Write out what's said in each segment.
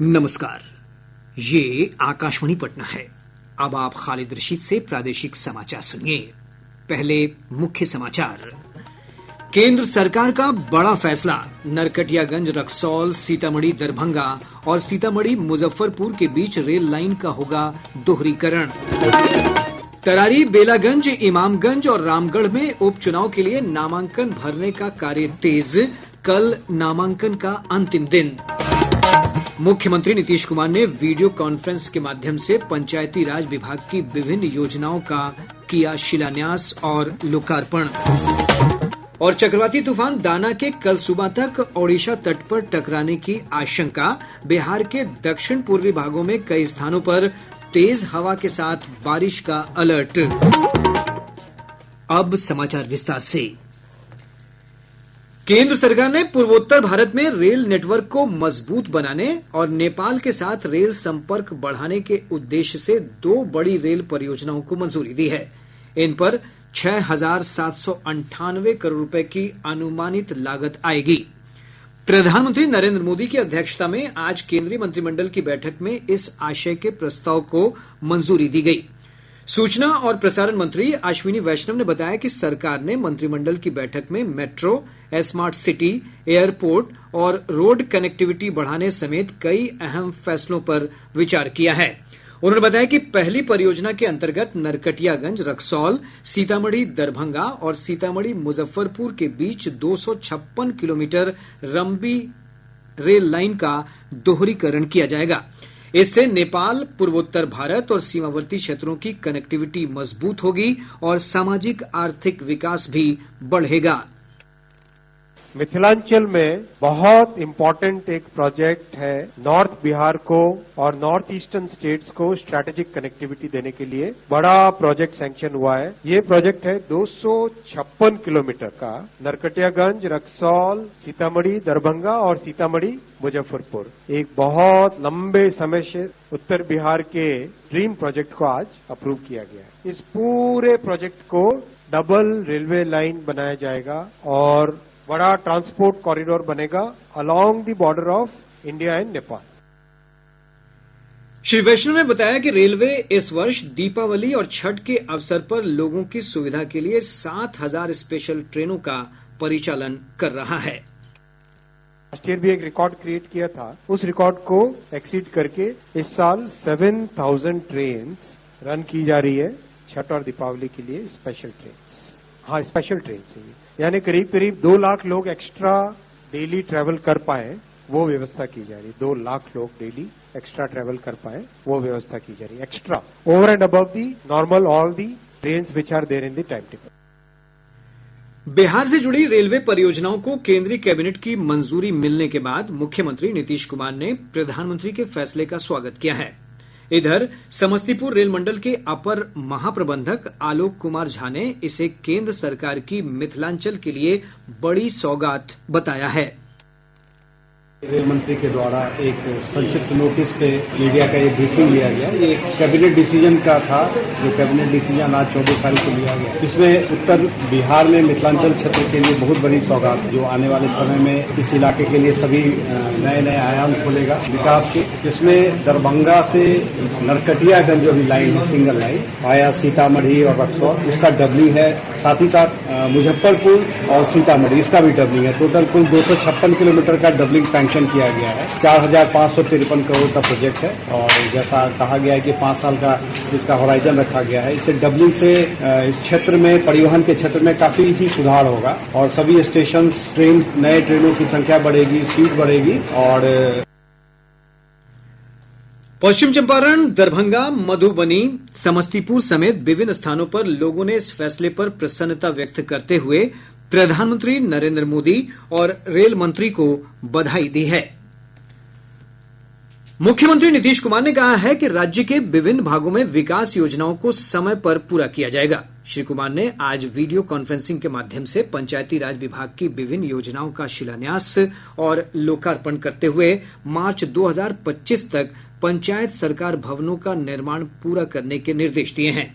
नमस्कार। ये आकाशवाणी पटना है। अब आप खालिद रशीद से प्रादेशिक समाचार सुनिए। पहले मुख्य समाचार। केंद्र सरकार का बड़ा फैसला, नरकटियागंज रक्सौल सीतामढ़ी दरभंगा और सीतामढ़ी मुजफ्फरपुर के बीच रेल लाइन का होगा दोहरीकरण। तरारी बेलागंज इमामगंज और रामगढ़ में उपचुनाव के लिए नामांकन भरने का कार्य तेज, कल नामांकन का अंतिम दिन। मुख्यमंत्री नीतीश कुमार ने वीडियो कॉन्फ्रेंस के माध्यम से पंचायती राज विभाग की विभिन्न योजनाओं का किया शिलान्यास और लोकार्पण। और चक्रवाती तूफान दाना के कल सुबह तक ओडिशा तट पर टकराने की आशंका, बिहार के दक्षिण पूर्वी भागों में कई स्थानों पर तेज हवा के साथ बारिश का अलर्ट। अब समाचार विस्तार से। केंद्र सरकार ने पूर्वोत्तर भारत में रेल नेटवर्क को मजबूत बनाने और नेपाल के साथ रेल संपर्क बढ़ाने के उद्देश्य से 2 बड़ी रेल परियोजनाओं को मंजूरी दी है। इन पर 6,798 करोड़ रुपए की अनुमानित लागत आएगी। प्रधानमंत्री नरेंद्र मोदी की अध्यक्षता में आज केंद्रीय मंत्रिमंडल की बैठक में इस आशय के प्रस्ताव को मंजूरी दी गई। सूचना और प्रसारण मंत्री अश्विनी वैष्णव ने बताया कि सरकार ने मंत्रिमंडल की बैठक में मेट्रो, स्मार्ट सिटी, एयरपोर्ट और रोड कनेक्टिविटी बढ़ाने समेत कई अहम फैसलों पर विचार किया है। उन्होंने बताया कि पहली परियोजना के अंतर्गत नरकटियागंज रक्सौल, सीतामढ़ी दरभंगा और सीतामढ़ी मुजफ्फरपुर के बीच 256 किलोमीटर लंबी रेल लाइन का दोहरीकरण किया जाएगा। इससे नेपाल, पूर्वोत्तर भारत और सीमावर्ती क्षेत्रों की कनेक्टिविटी मजबूत होगी और सामाजिक आर्थिक विकास भी बढ़ेगा। मिथिलांचल में बहुत इम्पोर्टेंट एक प्रोजेक्ट है। नॉर्थ बिहार को और नॉर्थ ईस्टर्न स्टेट्स को स्ट्रैटेजिक कनेक्टिविटी देने के लिए बड़ा प्रोजेक्ट सैंक्शन हुआ है। ये प्रोजेक्ट है 256 किलोमीटर का, नरकटियागंज, रक्सौल, सीतामढ़ी दरभंगा और सीतामढ़ी मुजफ्फरपुर। एक बहुत लंबे समय से उत्तर बिहार के ड्रीम प्रोजेक्ट को आज अप्रूव किया गया। इस पूरे प्रोजेक्ट को डबल रेलवे लाइन बनाया जाएगा और बड़ा ट्रांसपोर्ट कॉरिडोर बनेगा along the border of India and Nepal. Shri Vaishnaw ने बताया कि रेलवे इस वर्ष दीपावली और छठ के अवसर पर लोगों की सुविधा के लिए 7,000 स्पेशल ट्रेनों का परिचालन कर रहा है। लास्ट ईयर भी एक रिकॉर्ड क्रिएट किया था, उस रिकॉर्ड को एक्सीड करके इस साल 7,000 ट्रेन रन की जा रही है छठ और दीपावली के लिए स्पेशल ट्रेन। हाँ, स्पेशल ट्रेन से यानी करीब करीब 2 लाख लोग एक्स्ट्रा डेली ट्रेवल कर पाए, वो व्यवस्था की जा रही है। 2 लाख लोग डेली एक्स्ट्रा ट्रेवल कर पाए, वो व्यवस्था की जा रही है। Extra over and above the normal all the trains which are there in the time table. Bihar से जुड़ी रेलवे परियोजनाओं को केंद्रीय कैबिनेट की मंजूरी मिलने के बाद मुख्यमंत्री नीतीश कुमार ने प्रधानमंत्री के फैसले का स्वागत किया है। इधर समस्तीपुर रेल मंडल के अपर महाप्रबंधक आलोक कुमार झा ने इसे केंद्र सरकार की मिथिलांचल के लिए बड़ी सौगात बताया है। रेल मंत्री के द्वारा एक संक्षिप्त नोटिस पे मीडिया का ये ब्रीफिंग लिया गया। ये एक कैबिनेट डिसीजन का था, जो कैबिनेट डिसीजन आज 24 तारीख को लिया गया। इसमें उत्तर बिहार में मिथिलांचल क्षेत्र के लिए बहुत बड़ी सौगात, जो आने वाले समय में इस इलाके के लिए सभी नए नए आयाम खोलेगा विकास के। इसमें दरभंगा से नरकटियागंज जो भी लाइन है, सिंगल लाइन आया सीतामढ़ी और रक्सौल, उसका डबलिंग है। साथ ही साथ मुजफ्फरपुर और सीतामढ़ी, इसका भी डबलिंग है। टोटल कुल 256 किलोमीटर का डबलिंग सैंक्शन किया गया है। 4,553 करोड़ का प्रोजेक्ट है और जैसा कहा गया है कि 5 साल का इसका होराइजन रखा गया है। इससे डबलिंग से इस क्षेत्र में, परिवहन के क्षेत्र में काफी ही सुधार होगा और सभी स्टेशन नए ट्रेनों की संख्या बढ़ेगी, स्पीड बढ़ेगी। और पश्चिम चंपारण, दरभंगा, मधुबनी, समस्तीपुर समेत विभिन्न स्थानों पर लोगों ने इस फैसले पर प्रसन्नता व्यक्त करते हुए प्रधानमंत्री नरेंद्र मोदी और रेल मंत्री को बधाई दी है। मुख्यमंत्री नीतीश कुमार ने कहा है कि राज्य के विभिन्न भागों में विकास योजनाओं को समय पर पूरा किया जाएगा। श्री कुमार ने आज वीडियो कॉन्फ्रेंसिंग के माध्यम से पंचायती राज विभाग की विभिन्न योजनाओं का शिलान्यास और लोकार्पण करते हुए मार्च 2025 तक पंचायत सरकार भवनों का निर्माण पूरा करने के निर्देश दिए हैं।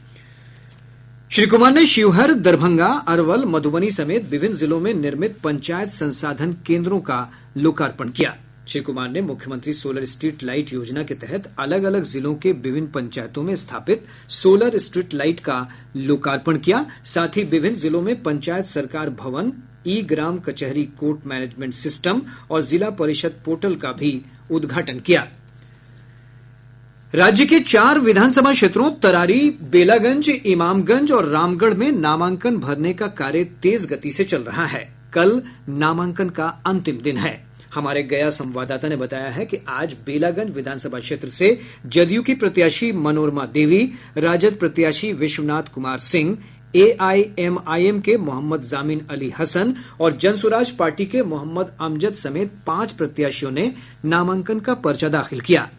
श्री कुमार ने शिवहर, दरभंगा, अरवल, मधुबनी समेत विभिन्न जिलों में निर्मित पंचायत संसाधन केंद्रों का लोकार्पण किया। श्री कुमार ने मुख्यमंत्री सोलर स्ट्रीट लाइट योजना के तहत अलग अलग जिलों के विभिन्न पंचायतों में स्थापित सोलर स्ट्रीट लाइट का लोकार्पण किया। साथ ही विभिन्न जिलों में पंचायत सरकार भवन, ई ग्राम कचहरी कोर्ट मैनेजमेंट सिस्टम और जिला परिषद पोर्टल का भी उद्घाटन किया। राज्य के 4 विधानसभा क्षेत्रों तरारी, बेलागंज, इमामगंज और रामगढ़ में नामांकन भरने का कार्य तेज गति से चल रहा है। कल नामांकन का अंतिम दिन है। हमारे गया संवाददाता ने बताया है कि आज बेलागंज विधानसभा क्षेत्र से जदयू की प्रत्याशी मनोरमा देवी, राजद प्रत्याशी विश्वनाथ कुमार सिंह, एआईएमआईएम के मोहम्मद जामिन अली हसन और जनसुराज पार्टी के मोहम्मद अमजद समेत 5 प्रत्याशियों ने नामांकन का पर्चा दाखिल किया।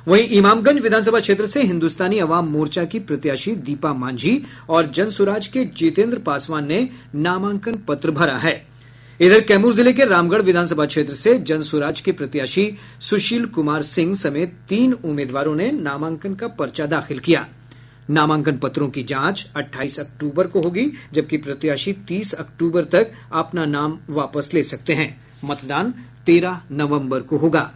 वहीं इमामगंज विधानसभा क्षेत्र से हिंदुस्तानी अवाम मोर्चा की प्रत्याशी दीपा मांझी और जनसुराज के जितेंद्र पासवान ने नामांकन पत्र भरा है। इधर कैमूर जिले के रामगढ़ विधानसभा क्षेत्र से जनसुराज के प्रत्याशी सुशील कुमार सिंह समेत 3 उम्मीदवारों ने नामांकन का पर्चा दाखिल किया। नामांकन पत्रों की जांच 28 अक्टूबर को होगी, जबकि प्रत्याशी 30 अक्टूबर तक अपना नाम वापस ले सकते हैं। मतदान 13 नवंबर को होगा।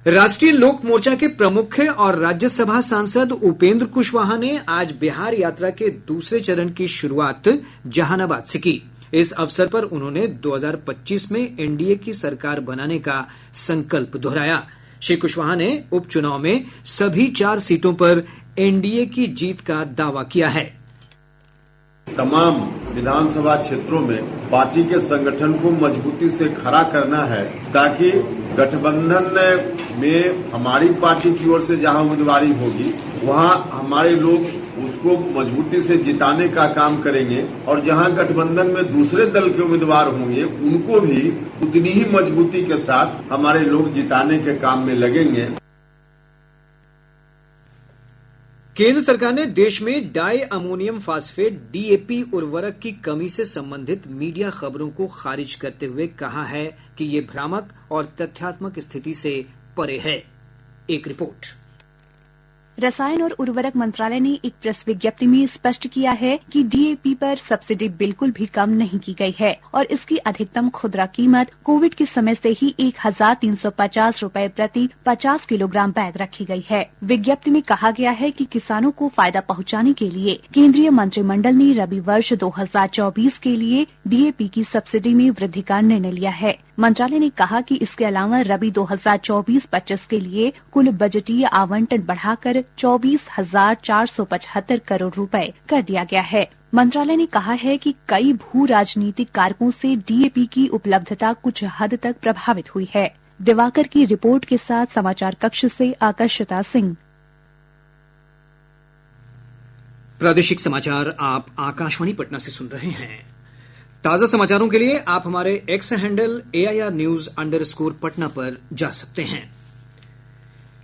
राष्ट्रीय लोक मोर्चा के प्रमुख और राज्यसभा सांसद उपेंद्र कुशवाहा ने आज बिहार यात्रा के दूसरे चरण की शुरुआत जहानाबाद से की। इस अवसर पर उन्होंने 2025 में एनडीए की सरकार बनाने का संकल्प दोहराया। श्री कुशवाहा ने उपचुनाव में सभी 4 सीटों पर एनडीए की जीत का दावा किया है। तमाम विधानसभा क्षेत्रों में पार्टी के संगठन को मजबूती से खड़ा करना है, ताकि गठबंधन में हमारी पार्टी की ओर से जहां उम्मीदवारी होगी वहां हमारे लोग उसको मजबूती से जिताने का काम करेंगे और जहां गठबंधन में दूसरे दल के उम्मीदवार होंगे उनको भी उतनी ही मजबूती के साथ हमारे लोग जिताने के काम में लगेंगे। केंद्र सरकार ने देश में डाई अमोनियम फास्फेट डीएपी उर्वरक की कमी से संबंधित मीडिया खबरों को खारिज करते हुए कहा है कि ये भ्रामक और तथ्यात्मक स्थिति से परे है। एक रिपोर्ट। रसायन और उर्वरक मंत्रालय ने एक प्रेस विज्ञप्ति में स्पष्ट किया है कि डीएपी पर सब्सिडी बिल्कुल भी कम नहीं की गई है और इसकी अधिकतम खुदरा कीमत कोविड के समय से ही 1350 रूपए प्रति 50 किलोग्राम बैग रखी गई है। विज्ञप्ति में कहा गया है कि किसानों को फायदा पहुंचाने के लिए केंद्रीय मंत्रिमंडल ने रबी वर्ष 2024 के लिए डीएपी की सब्सिडी में वृद्धि का निर्णय लिया है। मंत्रालय ने कहा कि इसके अलावा रबी 2024-25 के लिए कुल बजटीय आवंटन बढ़ाकर 24,475 करोड़ रुपए कर दिया गया है। मंत्रालय ने कहा है कि कई भू राजनीतिक कारकों से डीएपी की उपलब्धता कुछ हद तक प्रभावित हुई है। दिवाकर की रिपोर्ट के साथ समाचार कक्ष से आकाशिता सिंह। प्रादेशिक समाचार आप आकाशवाणी पटना से सुन रहे हैं। ताजा समाचारों के लिए आप हमारे एक्स हैंडल AIR_News_पटना पर जा सकते हैं।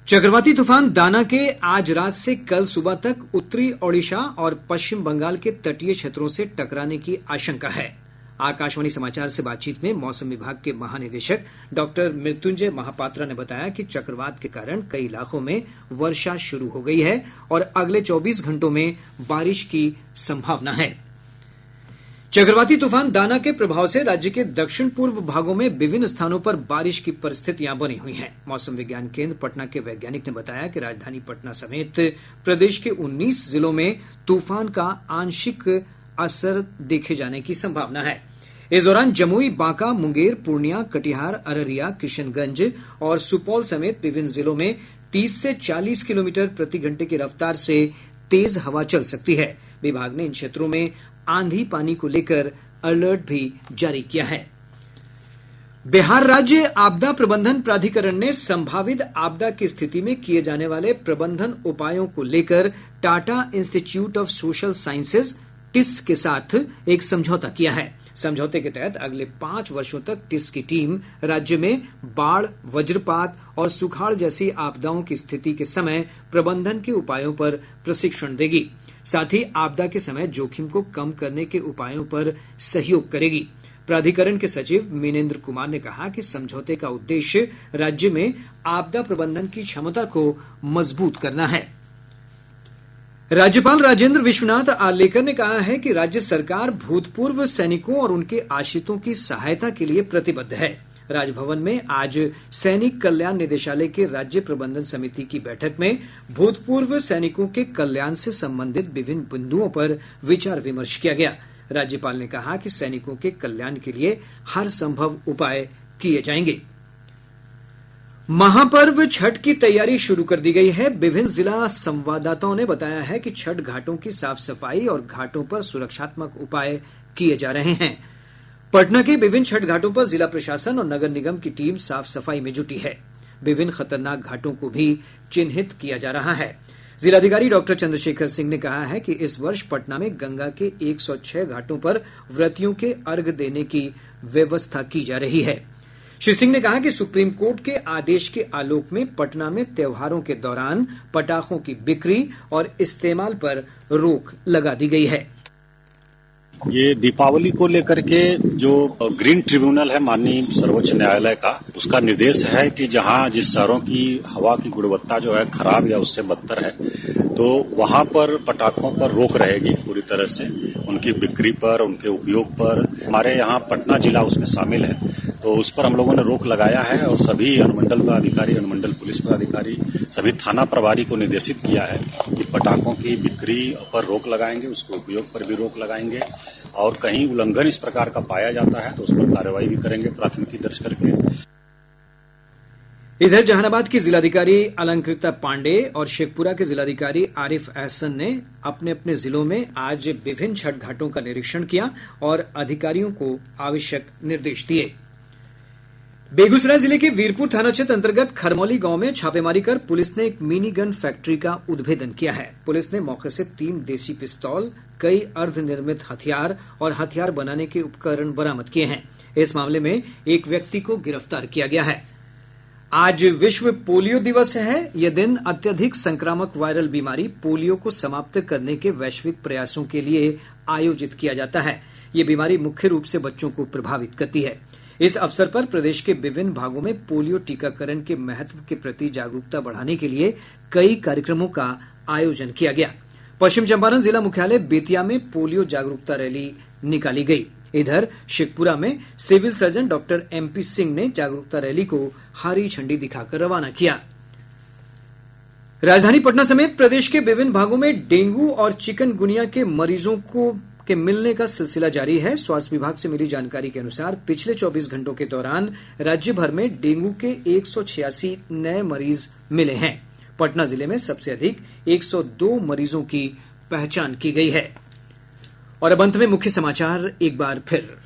चक्रवाती तूफान दाना के आज रात से कल सुबह तक उत्तरी ओडिशा और पश्चिम बंगाल के तटीय क्षेत्रों से टकराने की आशंका है। आकाशवाणी समाचार से बातचीत में मौसम विभाग के महानिदेशक डॉक्टर मृत्युंजय महापात्रा ने बताया कि चक्रवात के कारण कई इलाकों में वर्षा शुरू हो गई है और अगले 24 घंटों में बारिश की संभावना है। चक्रवाती तूफान दाना के प्रभाव से राज्य के दक्षिण पूर्व भागों में विभिन्न स्थानों पर बारिश की परिस्थितियां बनी हुई हैं। मौसम विज्ञान केंद्र पटना के वैज्ञानिक ने बताया कि राजधानी पटना समेत प्रदेश के 19 जिलों में तूफान का आंशिक असर देखे जाने की संभावना है। इस दौरान जमुई, बांका, मुंगेर, पूर्णिया, कटिहार, अररिया, किशनगंज और सुपौल समेत विभिन्न जिलों में 30 से 40 किलोमीटर प्रति घंटे की रफ्तार से तेज हवा चल सकती है। विभाग ने इन क्षेत्रों में आंधी पानी को लेकर अलर्ट भी जारी किया है। बिहार राज्य आपदा प्रबंधन प्राधिकरण ने संभावित आपदा की स्थिति में किए जाने वाले प्रबंधन उपायों को लेकर Tata Institute of Social Sciences TISS के साथ एक समझौता किया है। समझौते के तहत अगले 5 वर्षों तक टिस की टीम राज्य में बाढ़, वज्रपात और सुखाड़ जैसी आपदाओं की स्थिति के समय प्रबंधन के उपायों पर प्रशिक्षण देगी। साथ ही आपदा के समय जोखिम को कम करने के उपायों पर सहयोग करेगी। प्राधिकरण के सचिव मीनेन्द्र कुमार ने कहा कि समझौते का उद्देश्य राज्य में आपदा प्रबंधन की क्षमता को मजबूत करना है। राज्यपाल राजेंद्र विश्वनाथ आर्लेकर ने कहा है कि राज्य सरकार भूतपूर्व सैनिकों और उनके आश्रितों की सहायता के लिए प्रतिबद्ध है। राजभवन में आज सैनिक कल्याण निदेशालय के राज्य प्रबंधन समिति की बैठक में भूतपूर्व सैनिकों के कल्याण से संबंधित विभिन्न बिंदुओं पर विचार विमर्श किया गया। राज्यपाल ने कहा कि सैनिकों के कल्याण के लिए हर संभव उपाय किए जाएंगे। महापर्व छठ की तैयारी शुरू कर दी गई है। विभिन्न जिला संवाददाताओं ने बताया है कि छठ घाटों की साफ सफाई और घाटों पर सुरक्षात्मक उपाय किए जा रहे हैं। पटना के विभिन्न छठ घाटों पर जिला प्रशासन और नगर निगम की टीम साफ सफाई में जुटी है। विभिन्न खतरनाक घाटों को भी चिन्हित किया जा रहा है। जिलाधिकारी डॉक्टर चंद्रशेखर सिंह ने कहा है कि इस वर्ष पटना में गंगा के 106 घाटों पर व्रतियों के अर्घ्य देने की व्यवस्था की जा रही है। श्री सिंह ने कहा कि सुप्रीम कोर्ट के आदेश के आलोक में पटना में त्योहारों के दौरान पटाखों की बिक्री और इस्तेमाल पर रोक लगा दी गई है। ये दीपावली को लेकर के जो ग्रीन ट्रिब्यूनल है माननीय सर्वोच्च न्यायालय का, उसका निर्देश है कि जहां जिस शहरों की हवा की गुणवत्ता जो है खराब या उससे बदतर है, तो वहां पर पटाखों पर रोक रहेगी पूरी तरह से, उनकी बिक्री पर, उनके उपयोग पर। हमारे यहाँ पटना जिला उसमें शामिल है, तो उस पर हम लोगों ने रोक लगाया है और सभी अनुमंडल पदाधिकारी, अनुमंडल पुलिस पदाधिकारी, सभी थाना प्रभारी को निर्देशित किया है कि पटाखों की बिक्री पर रोक लगाएंगे, उसके उपयोग पर भी रोक लगाएंगे और कहीं उल्लंघन इस प्रकार का पाया जाता है तो उस पर कार्रवाई भी करेंगे, प्राथमिकी दर्ज करके। इधर जहानाबाद की जिलाधिकारी अलंकृता पांडे और शेखपुरा के जिलाधिकारी आरिफ एहसन ने अपने अपने जिलों में आज विभिन्न छठ घाटों का निरीक्षण किया और अधिकारियों को आवश्यक निर्देश दिए। बेगूसराय जिले के वीरपुर थाना क्षेत्र अंतर्गत खरमौली गांव में छापेमारी कर पुलिस ने एक मिनी गन फैक्ट्री का उद्भेदन किया है। पुलिस ने मौके से 3 देसी पिस्तौल, कई अर्धनिर्मित हथियार और हथियार बनाने के उपकरण बरामद किए हैं। इस मामले में एक व्यक्ति को गिरफ्तार किया गया है। आज विश्व पोलियो दिवस है। यह दिन अत्यधिक संक्रामक वायरल बीमारी पोलियो को समाप्त करने के वैश्विक प्रयासों के लिए आयोजित किया जाता है। यह बीमारी मुख्य रूप से बच्चों को प्रभावित करती है। इस अवसर पर प्रदेश के विभिन्न भागों में पोलियो टीकाकरण के महत्व के प्रति जागरूकता बढ़ाने के लिए कई कार्यक्रमों का आयोजन किया गया। पश्चिम चंपारण जिला मुख्यालय बेतिया में पोलियो जागरूकता रैली निकाली गई। इधर शेखपुरा में civil surgeon doctor MP Singh ने जागरूकता रैली को हरी झंडी दिखाकर रवाना किया। राजधानी पटना समेत प्रदेश के विभिन्न भागों में डेंगू और चिकनगुनिया के मरीजों के मिलने का सिलसिला जारी है। स्वास्थ्य विभाग से मिली जानकारी के अनुसार पिछले 24 घंटों के दौरान राज्य भर में डेंगू के 186 नए मरीज मिले हैं। पटना जिले में सबसे अधिक 102 मरीजों की पहचान की गई है। और अब अंत में मुख्य समाचार एक बार फिर।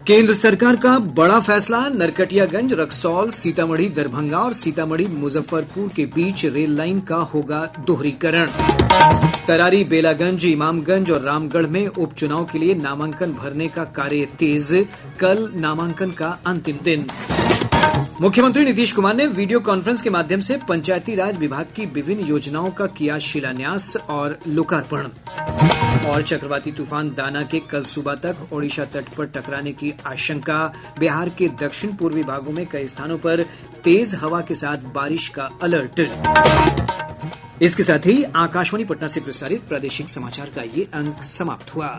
केंद्र सरकार का बड़ा फैसला, नरकटियागंज, रक्सौल, सीतामढ़ी दरभंगा और सीतामढ़ी मुजफ्फरपुर के बीच रेल लाइन का होगा दोहरीकरण। तरारी, बेलागंज, इमामगंज और रामगढ़ में उपचुनाव के लिए नामांकन भरने का कार्य तेज, कल नामांकन का अंतिम दिन। मुख्यमंत्री नीतीश कुमार ने वीडियो कॉन्फ्रेंस के माध्यम से पंचायती राज विभाग की विभिन्न योजनाओं का किया शिलान्यास और लोकार्पण। और चक्रवाती तूफान दाना के कल सुबह तक ओडिशा तट पर टकराने की आशंका। बिहार के दक्षिण पूर्वी भागों में कई स्थानों पर तेज हवा के साथ बारिश का अलर्ट। इसके साथ ही आकाशवाणी पटना से प्रसारित प्रादेशिक समाचार का ये अंक समाप्त हुआ।